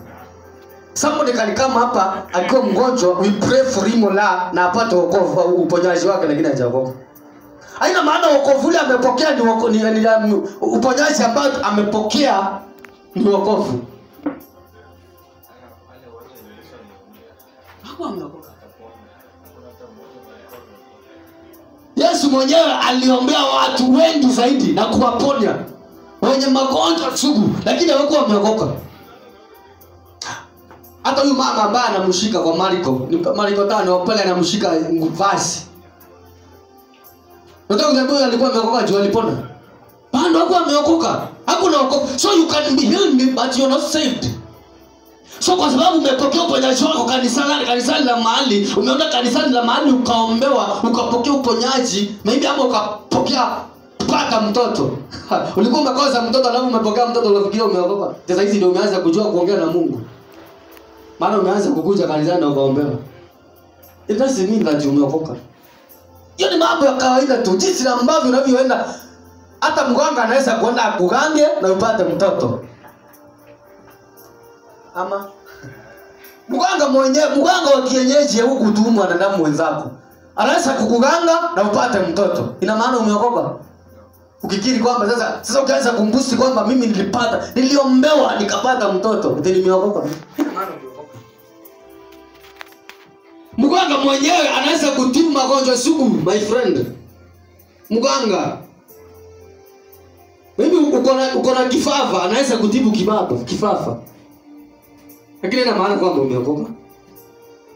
Somebody can come hapa akiwa mgonjwa, we pray for him na apate wokovu au uponyaji wake, lakini hajaokoka. Haina maana wokovu ule amepokea ni uponyaji ambao amepokea ni wokovu. Yesu mwenyewe aliombea watu wengi zaidi na kuwaponya wenye magonjwa sugu, lakini hawakuwa wameokoka. Hata huyu mama ambaye anamshika kwa Marko 5 pale anamshika vazi. Ndio ndio alikuwa ameokoka juu alipona. Bado hakuwa ameokoka. Hakuna wokovu. So you can be healed but you're not saved. So kwa sababu umepokea uponyaji wako kanisani la mahali, umeona kanisani la mahali ukaombewa, ukapokea uponyaji, maybe ama ukapokea pata mtoto. Ulikuwa umekosa mtoto alafu umepokea mtoto unafikiria umeokoka. Sasa hizi ndio umeanza kujua kuongea na Mungu. Maana umeanza kukuja kanisani na ukaombewa. It doesn't mean that umeokoka. Hiyo ni mambo ya kawaida tu. Jinsi ambavyo unavyoenda hata mganga anaweza kuenda akugange na upate mtoto. ama mganga wa kienyeji huku tu mwanadamu mwenzako anaweza kukuganga na upate mtoto. Ina maana umeokoka? Ukikiri kwamba sasa ukianza kumbusi kwamba mimi niliombewa nikapata mtoto, ndio nimeokoka. Ina maana umeokoka. Mganga mwenyewe anaweza kutibu magonjwa sugu, my friend. Mganga mimi uko na kifafa, anaweza kutibu kifafa. Lakini ina maana kwamba umeokoka.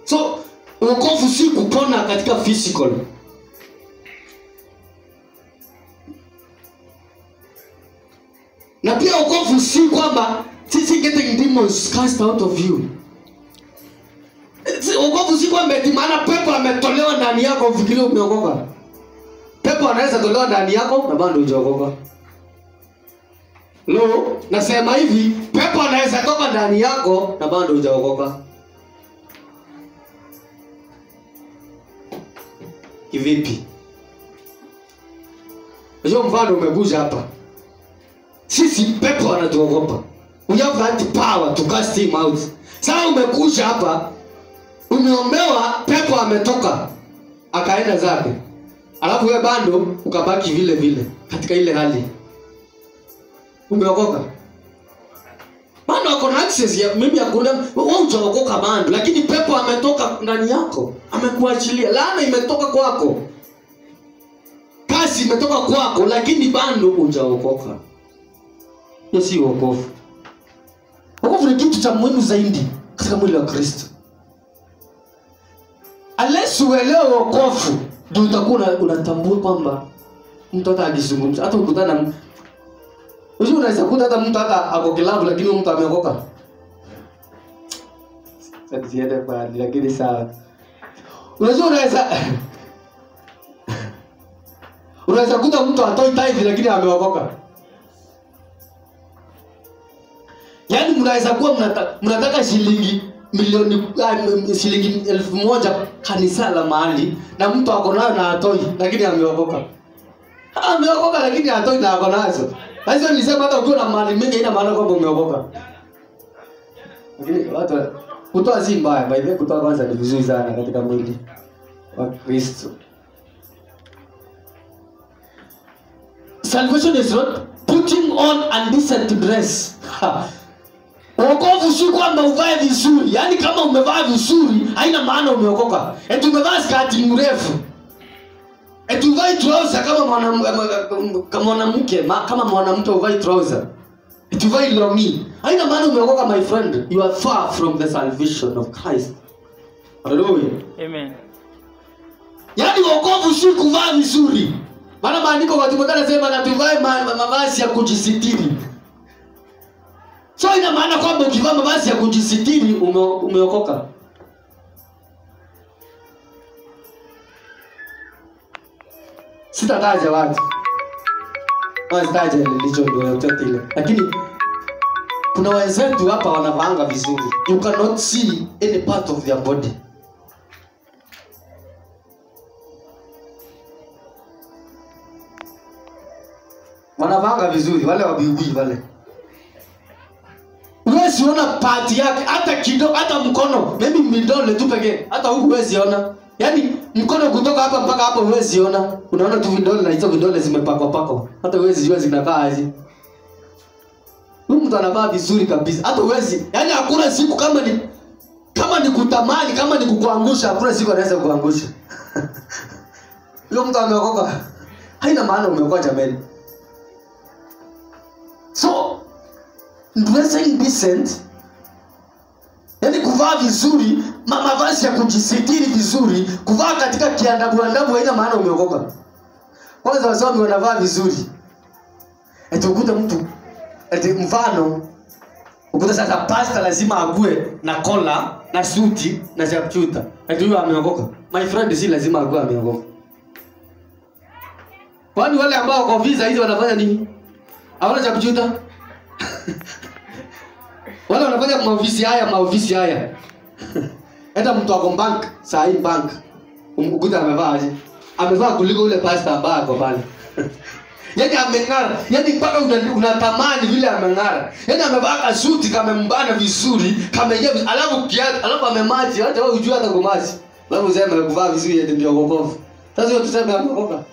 So wokovu si kupona katika physical. Na pia wokovu si kwamba sisi getting demons cast out of you. Wokovu si kwamba eti maana pepo ametolewa ndani yako ufikirie umeokoka. Pepo anaweza tolewa ndani yako na bado hujaokoka. No, nasema hivi, pepo anaweza toka ndani yako na bado hujaokoka. Kivipi? Unajua mfano umekuja hapa. Sisi pepo anatuogopa. We have that power to cast him out. Sasa umekuja hapa, umeombewa, pepo ametoka, akaenda zake. Alafu wewe bado ukabaki vile vile katika ile hali. Umeokoka? Maana uko na access ya mimi hakuna wewe hujaokoka bado, lakini pepo ametoka ndani yako, amekuachilia. Laana imetoka kwako. Kasi imetoka kwako, lakini bado hujaokoka. Hiyo si wokovu. Wokovu ni kitu cha muhimu zaidi katika mwili wa Kristo. Unless uelewe wokovu, ndio utakuwa unatambua kwamba mtu hata akizungumza, hata ukutana na unajua unaweza kuta hata mtu hata ako kilabu lakini mtu ameokoka. Sasa ziende kwa lakini sawa. Unajua unaweza kuta mtu atoi tithe lakini ameokoka. Yaani mnaweza kuwa mnataka shilingi milioni shilingi 1000 kanisa la mahali na mtu ako nayo na atoi lakini ameokoka. Ameokoka lakini atoi na ako nazo. Sasa nilisema hata ukiwa na mali mingi ina maana kwamba umeokoka. Lakini watu kutoa si mbaya, by the way kutoa kwanza ni vizuri sana katika mwili wa Kristo. Salvation is not putting on undecent dress. Wokovu si kwamba uvae vizuri. Yaani kama umevaa vizuri haina maana umeokoka. Eti umevaa skati mrefu. Eti uvai trouser kama mwanamke uvai trouser. Eti uvai longi. Haina maana umeokoka, my friend. You are far from the salvation of Christ. Hallelujah. Amen. Yaani wokovu si kuvaa vizuri. Maana maandiko kwa Timotheo yanasema na tuvae mavazi ya kujisitiri. So ina maana kwamba ukivaa mavazi ya kujisitiri umeokoka. Sitataja watu. Wasitaje nilicho ndio yote ile. Lakini kuna wenzetu hapa wanavanga vizuri. You cannot see any part of their body. Wanavanga vizuri wale wabibi wale. Huwezi ona part yake hata kidogo, hata mkono, maybe midole tu pekee. Hata huku huwezi ona. Yaani mkono kutoka hapa mpaka hapo huwezi ona. Unaona tu vidole na hizo vidole zimepakwa. Hata huwezi jua zinakaa aje. Huyu mtu anavaa vizuri kabisa. Hata huwezi. Yaani hakuna siku kama ni kutamani, kama ni kukuangusha, hakuna siku anaweza kukuangusha. Huyo mtu ameokoka. Haina maana umeokoka jamani. So, dressing decent, yaani kuvaa vizuri, mavazi ya kujisitiri vizuri, kuvaa katika kiandabu haina maana umeokoka. Kwanza wasomi wanavaa vizuri. Eti ukuta mtu, eti mfano, ukuta sasa pastor lazima ague na kola, na suti, na chapchuta. Eti huyo ameokoka. My friend si lazima ague ameokoka. Kwani wale ambao kwa visa hizi wanafanya nini? Hawana chapchuta? Wale wanafanya maofisi haya. Hata mtu ako bank, saa hii bank. Ukuta amevaa aje? Amevaa kuliko ule pastor ambaye ako pale. Yaani ameng'ara. Yaani mpaka unatamani vile ameng'ara. Yaani amevaa suti kamembana vizuri, kamejaa alafu kiatu, alafu amemaji, hata wewe unajua hata kumaji. Alafu useme kuvaa vizuri ndio wokovu. Sasa tuseme ameokoka.